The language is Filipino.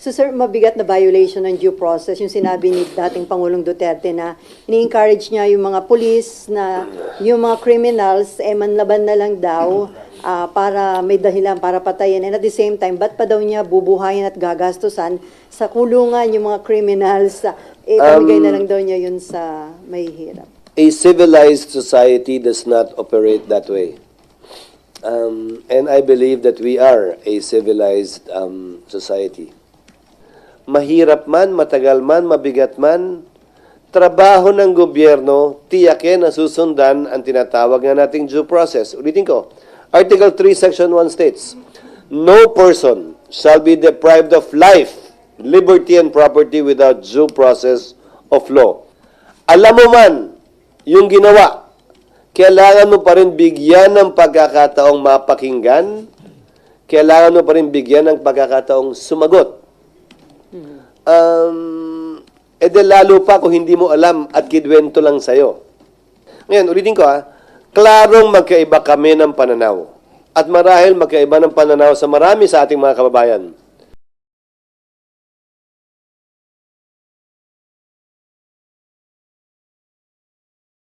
So sir, mabigat na violation ng due process yung sinabi ni dating Pangulong Duterte na ini-encourage niya yung mga pulis na yung mga criminals manlaban na lang daw para may dahilan para patayin. And at the same time, ba't pa daw niya bubuhayin at gagastusan sa kulungan yung mga criminals? Pamigay na lang daw niya yun sa may hirap. A civilized society does not operate that way. And I believe that we are a civilized society. Mahirap man, matagal man, mabigat man, trabaho ng gobyerno, tiyakin na susundan ang tinatawag nga nating due process. Ulitin ko, Article 3, Section 1 states, no person shall be deprived of life, liberty, and property without due process of law. Alam mo man yung ginawa, kailangan mo pa rin bigyan ng pagkakataong mapakinggan, kailangan mo pa rin bigyan ng pagkakataong sumagot. Lalo pa kung hindi mo alam at kidwento lang sa'yo. Ngayon, ulitin ko klarong magkaiba kami ng pananaw. At marahil magkaiba ng pananaw sa marami sa ating mga kababayan.